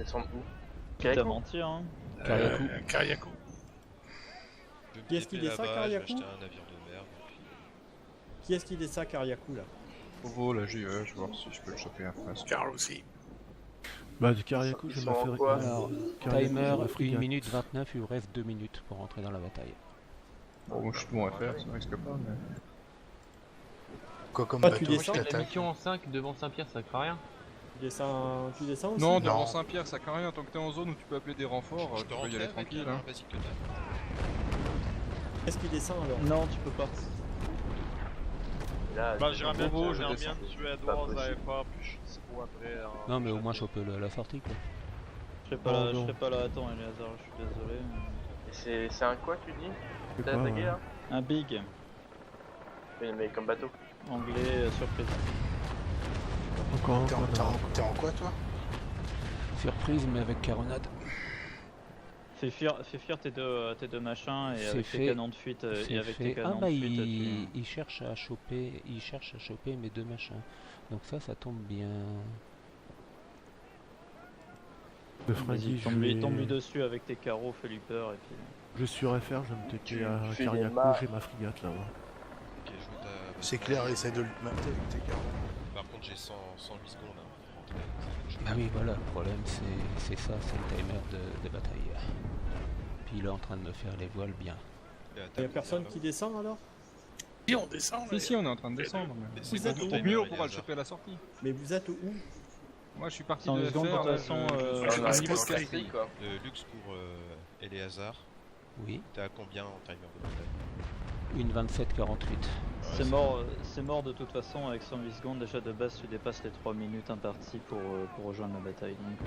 Descendre où? Quitte à Kariako. mentir, hein. Kariako. Qui est-ce qui descend à Kariako? Je vais acheter un navire de mer. Et puis... Qui est-ce qui descend à Kariako là? Oh là j'y vais, je vais voir si je peux le choper à face. Carl aussi. Bah de Kariako, Ils je sont en m'affaire. quoi? Alors, timer 1 minute 29, il vous reste 2 minutes pour rentrer dans la bataille. Bon, moi je suis tout bon à faire, ça risque pas, mais... Quoi comme Ah, tu bateau descends? qui La t'attaque? mission en 5 devant Saint-Pierre, ça craint rien. Tu descends aussi? Non, devant Saint-Pierre, ça craint rien, tant que t'es en zone où tu peux appeler des renforts, Je tu te peux y aller rentrer tranquille. avec Hein. Vas-y que t'as. Qu'est-ce qui descend alors? Non, tu peux pas. Là, Bah j'aimerais bien, Bobo, je j'aimerais bien descends. tuer Edward aux AFA, puis je sais pas après... Non mais au moins choper la sortie quoi. Je serai pas là, attends Eleazar, je suis désolé. c'est un quoi tu dis? C'est T'as quoi, attaqué ouais. là? Un big, Mais comme bateau. anglais, surprise. Encore un quoi, là. T'es en quoi toi? Surprise mais avec caronade. Fais fuir tes deux machins et C'est avec fait. tes canons de fuite C'est et avec tes fait. canons Ah bah de fuite. il cherche à choper mes deux machins. Donc ça tombe bien. Le Vas-y, Freddy, je tombe lui vais... dessus avec tes carreaux, fais-lui peur et puis... Je suis sur FR, je vais me Tu TP à fais des Kariako, marres. j'ai ma frégate là-bas. Ok, je vois ta... C'est clair, essaie de le mater avec tes carreaux. Par contre, j'ai 108 secondes hein, pour rentrer. Bah oui voilà, le problème c'est ça, c'est le timer de bataille. Puis il est en train de me faire les voiles bien. Y'a personne qui descend alors? Si on descend, Si, on est en train de descendre, mais... Vous êtes Au mieux, on pourra le choper à la sortie. Mais vous êtes où? Moi je suis parti Sans de secondes, de FR, toute là, façon, je suis On à un arrive niveau au de Castille, Castille. quoi. Le luxe pour Eleazar. Oui, T'es à combien en timer de bataille? une 27-48. C'est mort de toute façon avec 108 secondes, déjà de base tu dépasses les 3 minutes imparties pour rejoindre la bataille. Donc,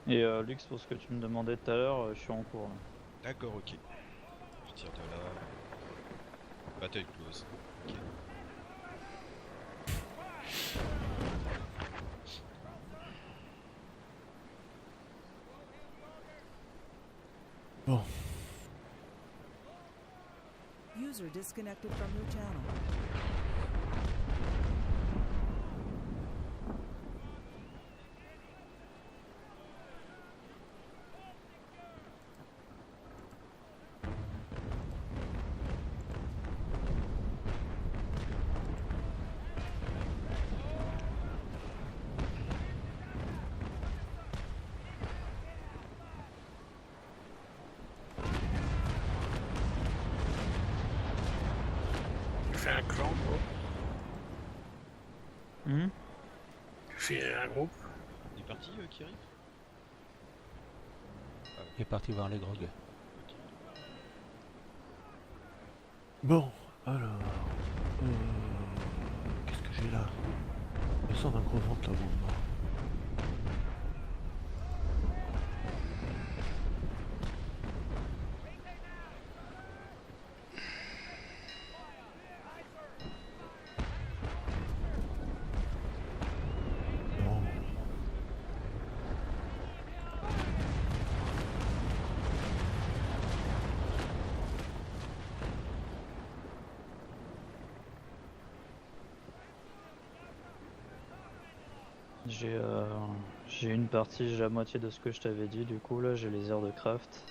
Et Lux, pour ce que tu me demandais tout à l'heure, je suis en cours. Là. D'accord, ok. Je tire de là. Bataille close. Ok. Bon, User disconnected from your channel. tu fais un clan, bro. Mhm. Tu fais un groupe. Il est parti, Kiri? Il est parti voir les grogs. bon, alors... Qu'est-ce que j'ai là? Je sens d'un gros ventre là, bon. Bon. J'ai une partie, j'ai la moitié de ce que je t'avais dit, du coup là j'ai les aires de craft.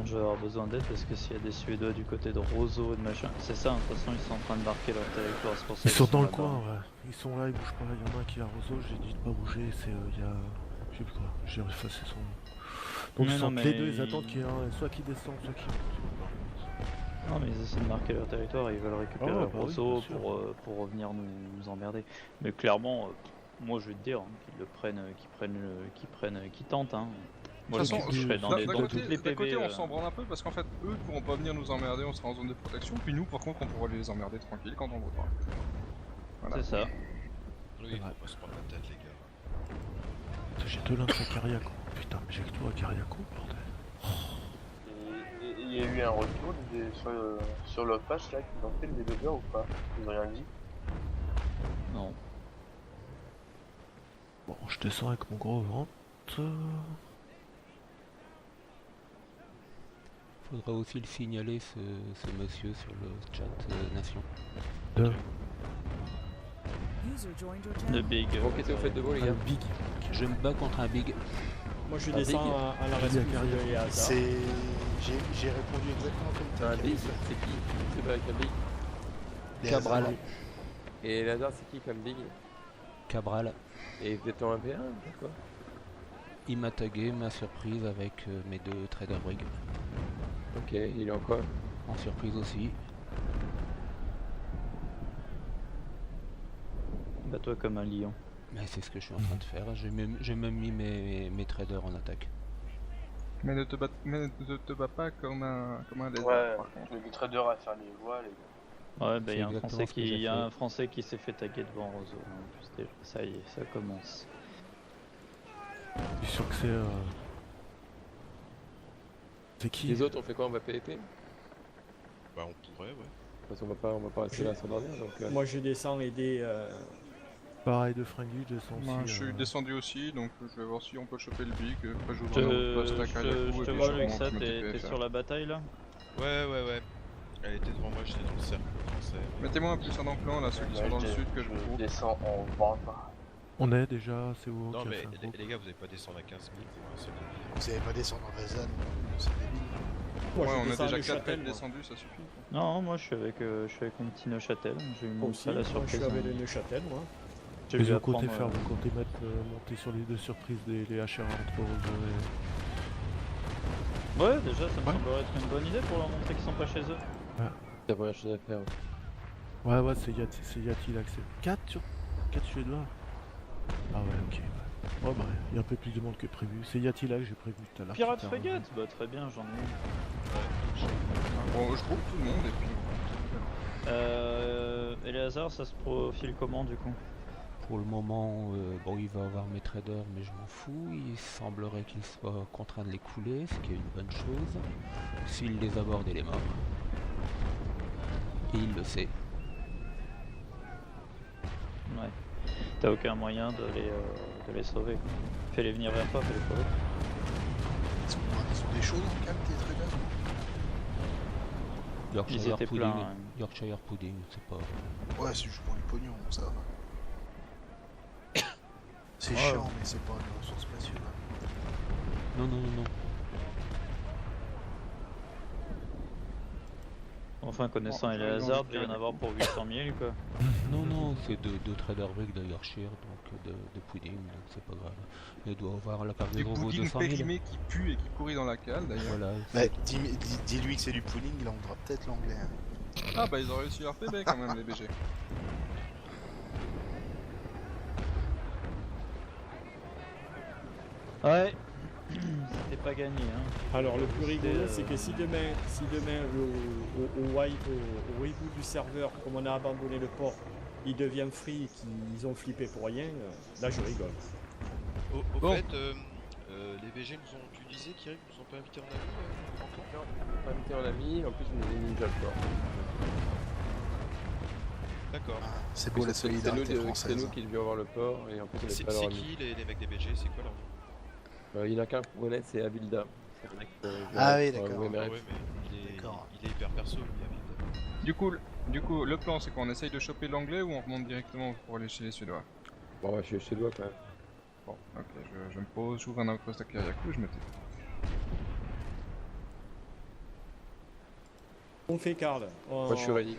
Je vais avoir besoin d'aide parce que s'il y a des Suédois du côté de Roseau et de machin, c'est ça, de toute façon ils sont en train de marquer leur territoire, c'est pour ça Ils sont dans le là-bas. coin, ouais. Ils sont là, ils bougent pas. Il y en a un qui est à Roseau, j'ai dit de pas bouger, c'est... il y a... Je sais plus quoi, j'ai effacé son nom. Donc Non, ils sont non, les mais deux, ils attendent qu'il y ait un... soit qui descend, soit qui monte. Non mais ils essaient de marquer leur territoire et ils veulent récupérer Ah, bah oui, Roseau bien sûr. pour revenir nous emmerder. Mais clairement, moi je vais te dire, hein, qu'ils le prennent, qu'ils tentent. Hein. Moi De je toute façon, serai dans, d'un dans côté, toutes les d'un PV. côté, on s'en branle un peu parce qu'en fait, eux pourront pas venir nous emmerder, on sera en zone de protection, puis nous, par contre, on pourra les emmerder tranquille quand on voudra. Voilà. C'est ça. Oui, Ouais. faut pas se prendre la tête, les gars. Putain, j'ai deux lynx à Kariako. Putain, mais j'ai que toi à Kariako, bordel. Il y a eu un retour sur l'autre patch là qu'ils ont fait le développeur ou pas? Ils ont rien dit. Non. Bon, je descends avec mon gros ventre. Faudra aussi le signaler, ce monsieur, sur le chat Nation. User joined your De channel. Big. Bon, qu'est-ce que vous faites de beau, les Un gars? big. Je me bats contre un big. Moi je Un descends big. à la rescousse de Léa. C'est. J'ai répondu exactement comme toi. Un big, c'est qui? C'est pas avec un big. Cabral. Et Lazare, c'est qui comme big? Cabral. Et vous êtes en 1v1 quoi? Il m'a tagué, ma surprise avec mes 2 trader brig. Ok, il est en quoi? En surprise aussi. Bats-toi comme un lion. Mais c'est ce que je suis en train de faire. J'ai même mis mes traders en attaque. Mais ne te bats pas comme un lézard. Ouais, par contre. le trader à faire les voiles. Ouais, bah C'est il y a un exactement Français ce que j'ai qui, y a fait. un Français qui s'est fait taguer devant Roseau. En plus, déjà. Ça y est, ça commence. Je suis sûr que c'est. C'est qui? Les autres, on fait quoi? On va PVP? Bah, on pourrait, ouais. Parce qu'on va pas rester là à s'endormir, donc... Moi je descends aider. Pareil de fringues, je descends Moi, aussi. je suis descendu aussi, donc je vais voir si on peut choper le big. Après, Je j'ouvre un autre poste à Kariakou je et te puis vois je avec remonte ça, mon t'es TPFR. sur la bataille là? Ouais. Elle était devant moi, j'étais dans le cercle français. Mettez-moi un plus un enclan là, ceux qui sont dans le sud que je vous descends en vente. On est déjà, c'est où Non, qui a mais fait un groupe. les gars, vous allez pas descendre à 15 000 pour un seul navire. Vous allez pas descendre en Vezan, c'est débile. Moi Ouais, je on est descends à déjà 4 Neuchâtel. têtes moi. descendus, ça suffit. Non, moi je suis avec mon petit Neuchâtel. J'ai eu Moi mon aussi, ça la moi je surprise. suis avec le Neuchâtel moi. J'ai Les vu autres côtés apprendre, faire, vous comptez monter sur les 2 surprises des HR entre Roseau et. Ouais, déjà ça me semblerait être une bonne idée pour leur montrer qu'ils sont pas chez eux. C'est la première chose à faire. Ouais, c'est Yati là que c'est. 4 Suédois. Ah ouais, ok. Ouais, bah, il y a un peu plus de monde que prévu. C'est Yati là que j'ai prévu tout à l'heure. Pirate qui t'a frégate? Bah très bien, j'en ai une. Bon, je groupe tout le monde et puis. Et les hasards, ça se profile comment du coup? Pour le moment, bon, il va avoir mes traders, mais je m'en fous. Il semblerait qu'il soit contraint de les couler, ce qui est une bonne chose. S'il les aborde, il est mort. Et il le sait. Ouais. T'as aucun moyen de les sauver quoi. Fais-les venir vers toi, fais-les sauver. Ils ont des choses en calme, tes traders? Ils étaient Pudding, pleins. Hein. Yorkshire Pudding, c'est pas... Ouais, c'est juste pour du pognon, ça va. C'est Ouais. chiant, mais c'est pas une ressource précieuse. Non. Enfin, connaissant Bon, les j'arrive dans hasards, le il va y en avoir pour 800 000 quoi. Non, c'est deux traders brick de Yorkshire, donc de Pudding, donc c'est pas grave. Il doit avoir la carte de Du gros pudding 200 000. périmé qui pue et qui pourrit dans la cale d'ailleurs. Voilà. Bah, dis-lui que c'est du pudding, il entendra peut-être l'anglais. Hein. Ah bah ils ont réussi leur PB quand même les BG. Ouais, c'était pas gagné hein. Alors le plus rigolo C'était, c'est que si demain au reboot du serveur, comme on a abandonné le port, il devient free, qu'ils ont flippé pour rien, là je rigole. Au Bon. fait, les VG nous ont. Tu disais, Kiri, nous ont pas invités en ami encore? Pas invité en ami, en plus on est ninja le port. D'accord. Ah, c'est beau la solidarité C'est française. nous qui devions avoir le port et en plus on C'est n'est pas leur ami. qui les mecs des VG? C'est quoi leur nom? Il y en a qu'un qu'on connaît, c'est Avilda. C'est un mec, Ah oui, ouais, d'accord. ouais, mais Ah ouais, mais D'accord. il est hyper perso, lui, Avid. Du coup, le plan c'est qu'on essaye de choper l'anglais ou on remonte directement pour aller chez les Suédois? Bon, ouais, je suis chez toi quand même. Bon, ok, je me pose, j'ouvre un outpost à Kariakou, je me tais. On fait Karl. Moi je suis ready.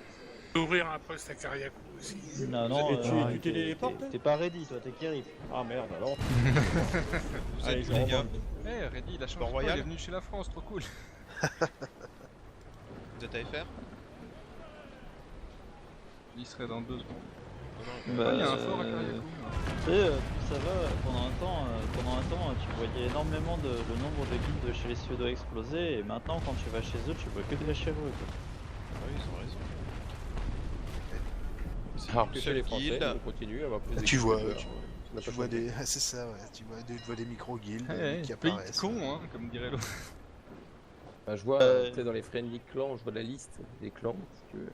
Ouvrir un poste à Kariakou aussi. Non, Et tu téléportes? T'es pas ready toi, t'es Kiri. Ah merde alors. Vous Allez, êtes je où, les gars? remonte. Eh, Reddy, il a changé Port de Royal. il est venu chez la France, trop cool. Vous êtes à FR? Il serait dans 2 secondes. Bah, il y a un fort à Kariakou. Tu sais, ça va, pendant un temps, tu voyais énormément le nombre de guildes chez les Suédois exploser, et maintenant quand tu vas chez eux, tu vois que des chéreux quoi. Oui, ils ont raison. C'est Alors une que chez seule les Français, guilde. on continue à avoir plus Tu vois, d'équipes, tu on n'a Tu pas vois changé. des. C'est ça, ouais. Tu vois des micro-guildes qui Pays de apparaissent. con, hein, comme dirait l'autre. Bah, je vois, tu sais, dans les friendly clans, je vois la liste des clans, si tu veux.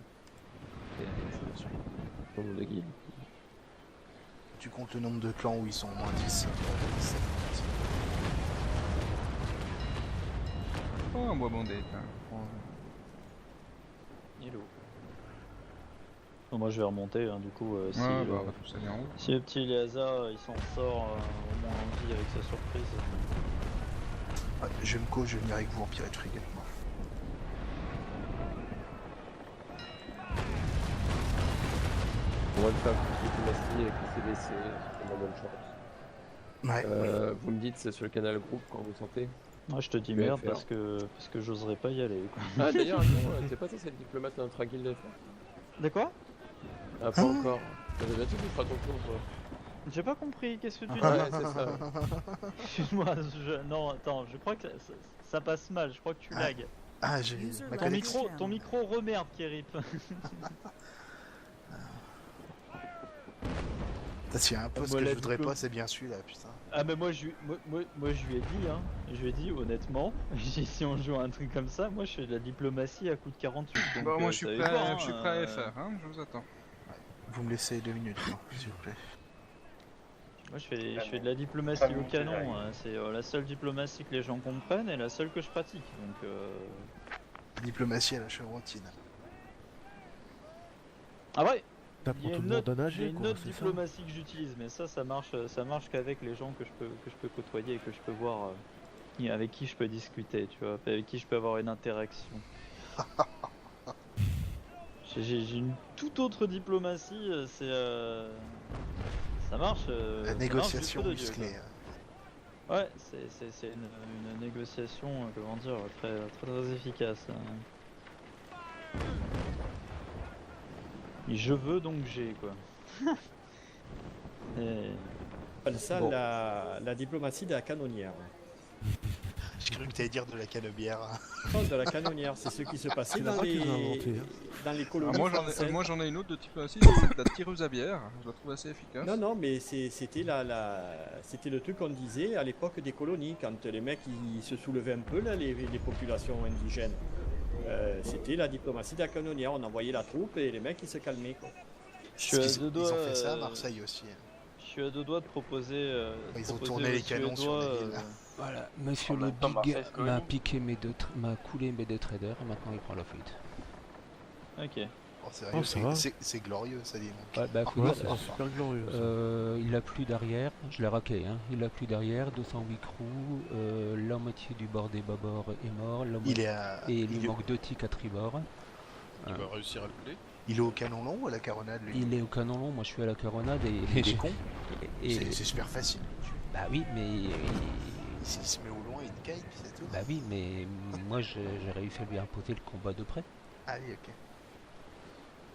Et, nombre de guildes. tu comptes le nombre de clans où ils sont au moins 10. Oh, un bois bandé. Hello. Bon, moi je vais remonter, hein, du coup, si, Ouais, bah, on va tous aller en haut. si le petit Eleazar il s'en sort au moins en vie avec sa surprise. Ouais, je vais me je vais venir avec vous en pirate frigate. On va le faire plus diplomatie avec le CDC, c'est une bonne chance. Ouais. Vous me dites, c'est sur le canal groupe quand vous sentez. Moi je te dis Je vais merde faire. parce que j'oserais pas y aller. Quoi. Ah d'ailleurs, attends, t'es pas censé être diplomate dans notre guilde FR? De quoi? Ah, pas encore. Ça va bientôt, tu feras ton tour, toi. J'ai pas compris, qu'est-ce que tu dis? Ouais, c'est ça. Excuse-moi, non attends, je crois que ça passe mal, je crois que tu lags. Ah, j'ai User ma left connexion. channel. Ton micro remerde, Kerip. S'il y a un poste Moi, que la je voudrais diplôme- pas, c'est bien celui-là, putain. Ah mais moi je lui ai dit hein, je lui ai dit honnêtement, si on joue à un truc comme ça, moi je fais de la diplomatie à coup de 48. Donc, Bah, moi je suis savez prêt, quoi, je suis prêt à euh, FR, hein, je vous attends. Vous me laissez 2 minutes, non, s'il vous plaît. Moi je fais de la diplomatie au canon, hein, c'est la seule diplomatie que les gens comprennent et la seule que je pratique. Donc Diplomatie à la chevrotine. ah ouais. T'apprends Il y a tout une le monde autre, à il y a nager, une quoi, autre c'est ça? diplomatie que j'utilise, mais ça marche qu'avec les gens que je peux côtoyer et que je peux voir, avec qui je peux discuter, tu vois, avec qui je peux avoir une interaction. J'ai une toute autre diplomatie, ça marche. La ça négociation marche du feu de Dieu, musclée. quoi. Ouais, c'est une négociation, comment dire, très efficace. Et je veux donc j'ai quoi. Et... On appelle ça Bon. la diplomatie de la canonnière. J'ai cru que t'allais dire de la canebière. Non, de la canonnière, c'est ce qui se passait C'est dans là-bas les... qu'ils l'ont inventé, hein. dans les Alors, colonies françaises. moi j'en ai une autre de diplomatie, c'est la tireuse à bière, je la trouve assez efficace. Non, non, mais c'était c'était le truc qu'on disait à l'époque des colonies, quand les mecs ils se soulevaient un peu, là, les populations indigènes. C'était la diplomatie de la canonnière, on envoyait la troupe et les mecs ils se calmaient, quoi. Je suis à deux Ils doigts. ont fait ça à Marseille aussi. Je suis à deux doigts de proposer. Ils ont proposer tourné aux les canons sur Suédois, les villes. Voilà, monsieur En le même temps, Big Marseille, c'est m'a connu. piqué m'a coulé mes deux traders et maintenant il prend la fuite. Ok. Oh, sérieux, Oh, ça va. c'est glorieux, ça dit. Ouais, bah, faut Ouais, dire, c'est super glorieux. ça. il a plus d'arrière, je l'ai raqué, hein. Il a plus d'arrière, 208 crews, la moitié du bord des bâbords est mort, la Il moitié... est à... et il lui il est- manque 2 tics à tribord. Tu vas réussir à le couler? il est au canon long ou à la caronade, lui? Il est au canon long, moi je suis à la caronade et... Il est con. et- C'est super facile. Bah oui, mais... S'il se met au loin, il te kite, puis c'est tout. Bah oui, mais moi j'ai réussi à lui imposer le combat de près. Ah oui, ok.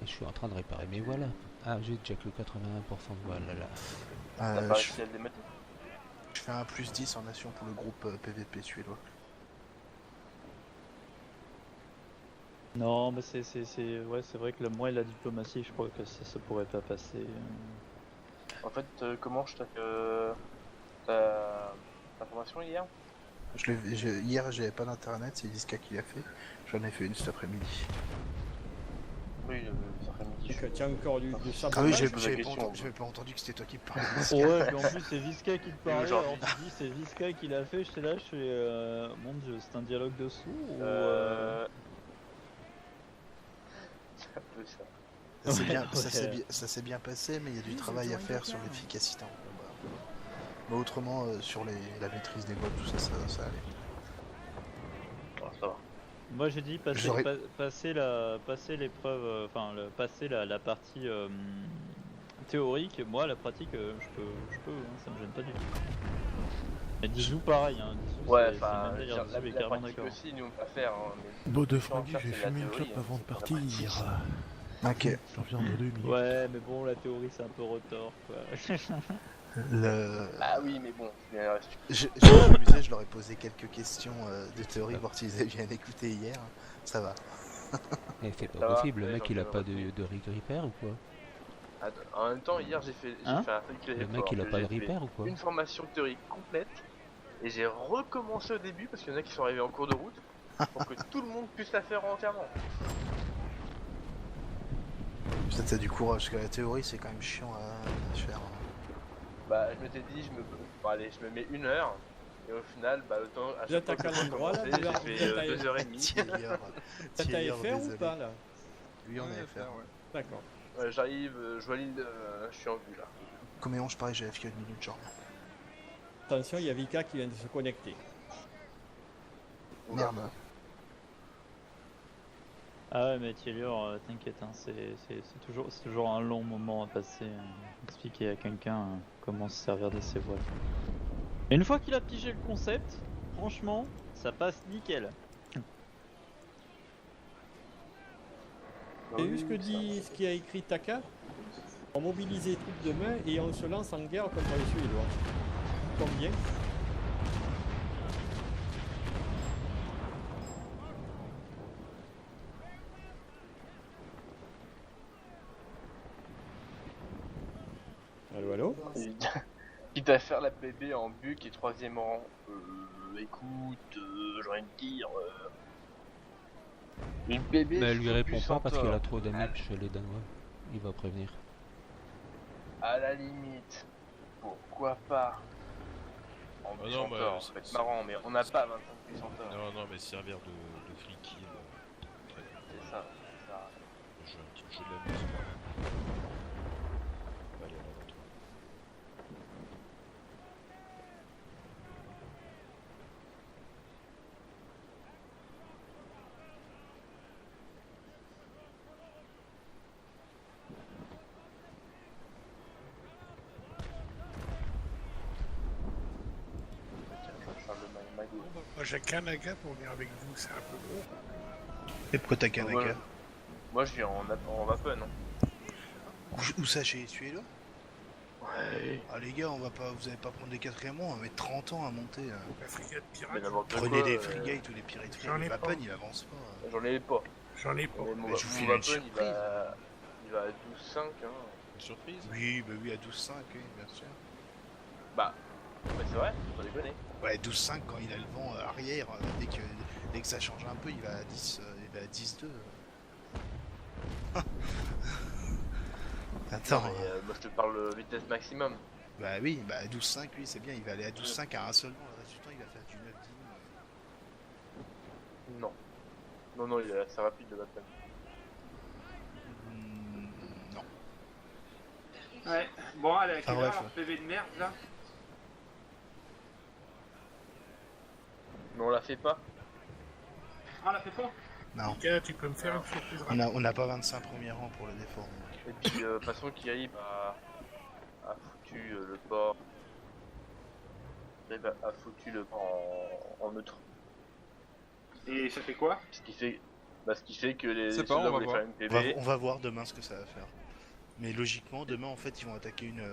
Et je suis en train de réparer mes voiles. Ah, j'ai déjà que 81% de voiles là. T'as pas Je réussi à le démettre? fais un plus 10 en nation pour le groupe PVP suédois. Non, mais c'est vrai que moi et la diplomatie, je crois que ça pourrait pas passer. En fait, comment je t'ai ta formation hier? Hier, j'avais pas d'internet, c'est Visca qui l'a fait. J'en ai fait une cet après-midi. Oui, cet après-midi. Donc, tu as encore du Ah oui, sabotage. j'avais pas entendu que c'était toi qui me parlais. Visca. Ouais, puis en plus c'est Visca qui te parlait, Aujourd'hui. alors tu dis c'est Visca qui l'a fait, j'étais là, je fais mon dieu, c'est un dialogue de sourds ou C'est un peu ça. Ça s'est Ouais, bien, ouais. ça s'est bien passé, mais il y a du User travail à joined faire your sur channel. l'efficacité en combat. Mais autrement, sur la maîtrise des voix, tout ça, ça allait. Bon, ça va. Moi j'ai dit passer, J'aurais- passer l'épreuve, passer la partie théorique, moi la pratique je peux, hein, ça me gêne pas du tout. Et Dizou pareil, hein, Dizou, Ouais, c'est enfin, même d'ailleurs, la Dizou est carrément pratique d'accord. aussi, nous on peut faire. Hein, mais... Beau de Faut en Francky, faire, j'ai c'est la fumé une théorie, clope hein, avant de c'est pas la partir. pratique. Ok. J'en reviens dans 2 minutes. Ouais, mais bon, la théorie c'est un peu retors quoi. Bah oui, mais bon. Je m'amusais, je leur ai posé quelques questions de théorie, voir s'ils avaient bien écouté hier. Ça va. Et c'est Ça pas va, possible, le les mec gens il a peuvent pas de Reaper ou quoi? En même temps, hier j'ai fait Hein un truc. Le mec il a pas de Reaper ou quoi? Une formation théorique complète et j'ai recommencé au début parce qu'il y en a qui sont arrivés en cours de route pour que tout le monde puisse la faire entièrement. Peut-être t'as du courage, parce que la théorie c'est quand même chiant à faire. Bah, je m'étais dit, bon, allez, je me mets 1 heure. Et au final, bah, le temps, à chaque fois que t'as j'ai endroit, là, commencé, tu vas- j'ai fait t'as- 2h30. T'as ta FR ou pas là? Lui, on Ouais, est FR, ouais. D'accord. J'arrive, je vois l'île, je suis en vue là. Combien je parie, j'avais fait 1 minute, genre. Attention, il y a Vika qui vient de se connecter. Merde. Ah ouais, mais Thielure, t'inquiète, hein, c'est toujours un long moment à passer, expliquer à quelqu'un comment se servir de ses voiles. Et une fois qu'il a pigé le concept, franchement, ça passe nickel. T'as vu ce qu'a écrit Taka? On mobilise les troupes de main et on se lance en guerre contre les Suédois. Combien? Allô, allô? Quitte à faire la PB en buc et 3ème rang. Écoute, j'ai envie de dire. Une PB. Mais elle lui sur répond du pas parce Centaure. qu'elle a trop d'amis chez les Danois. Il va prévenir. À la limite, pourquoi pas en Ah buc non, Centaure, bah, ça peut être marrant, mais on n'a pas 25 buc Centaure. Non, mais servir de free kill. C'est ça, c'est ça. Je joue un petit jeu de la musique. Allez, on va retrouver. Moi j'ai Kanaka pour venir avec vous, c'est un peu gros. Et pourquoi t'as Kanaka? Moi je viens en Vapen. Hein. Où ça, chez Suédois? Ouais. Ah les gars, vous allez pas prendre des 4e rangs, on va mettre 30 ans à monter. La frégate Mais pirate. n'importe Prenez quoi, des frigates ou des pirates. J'en ai Le pas. Vapen, il avance pas. J'en ai pas. J'en ai pas. Mais mon Mais je vous mon file une Vapen, surprise. il va à 12,5. Hein. Une surprise? Oui, bah oui, à 12,5, oui, bien sûr. Bah, c'est vrai, faut déconner. Ouais, 12,5 quand il a le vent arrière, dès que ça change un peu, il va à 10, il va à 10,2. Attends, Non, mais, moi je te parle vitesse maximum. bah oui, bah 12,5 lui c'est bien, il va aller à 12,5 à un seul vent, le reste du temps il va faire du 9-10. Non. Non, il est assez rapide le Vapen. Non. Ouais, bon, allez, à quelle bref, heure, PV de merde là? Mais on la fait pas. Ah, on la fait pas? Non. Les gars, tu peux me faire une surprise On n'a pas 25 premiers rangs pour le défort. Et puis, de toute façon, Kiri a foutu le port. A foutu le port en neutre. Et ça fait quoi? Ce qui fait que les C'est pas, soldats on va voulaient voir. faire une PB. On va voir demain ce que ça va faire. Mais logiquement, demain en fait ils vont attaquer une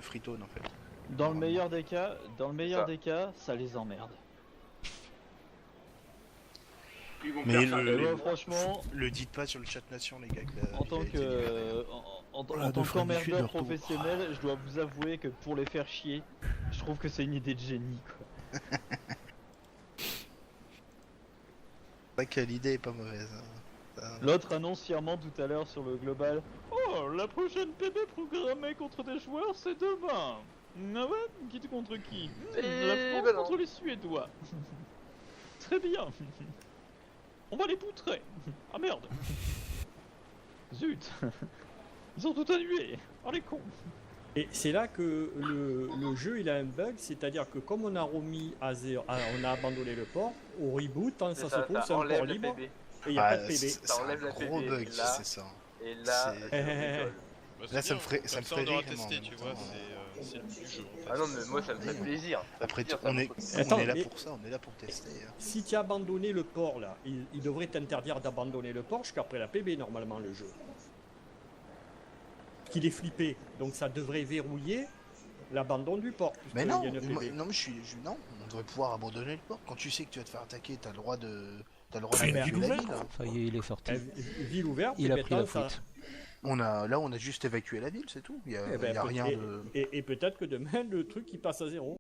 free-tone en fait. Dans le meilleur des cas, ça les emmerde. Ils vont Mais faire ça. Ouais, franchement, le dites pas sur le chat nation les gars. en tant qu'emmerdeur professionnel, je dois vous avouer que pour les faire chier, je trouve que c'est une idée de génie, quoi. C'est vrai que l'idée est pas mauvaise. L'autre annonce fièrement tout à l'heure sur le global. Oh, la prochaine PB programmée contre des joueurs, c'est demain. Ah ouais, qui contre qui? La France non. contre les Suédois. Très bien. On va les poutrer. Ah merde. Zut. Ils ont tout annulé. Oh les cons. Et c'est là que le jeu il a un bug, c'est-à-dire que comme on a remis à zéro, on a abandonné le port, au reboot, quand ça se trouve c'est un enlève port le libre PB. et il n'y a pas de PB. Ça enlève la gros PB, bug, et là- c'est ça. Et là, C'est- ça rigole. Bah, Là, c'est ça me bien, ferait- comme ça me ferait on aura rire, mais en testé, même tu temps, vois, c'est le but du jeu. En fait. Ah non, mais moi ça me fait plaisir. Après, Ça me fait on est, plaisir, Attends, on est là mais- pour ça, on est là pour tester. Hein. Si tu as abandonné le port là, il devrait t'interdire d'abandonner le port jusqu'après la PB normalement le jeu. Qu'il est flippé, donc ça devrait verrouiller l'abandon du port. Mais puisqu'il non, y a une PB. non, non, on devrait pouvoir abandonner le port. Quand tu sais que tu vas te faire attaquer, t'as le droit de Ah, évacuer mais- la ville. Ça y est, il est sorti. Ville ouverte, Il a et pris la maintenant, ça- fuite. On a juste évacué la ville, c'est tout. Il y a Eh ben, rien de. et peut-être que demain le truc il passe à zéro.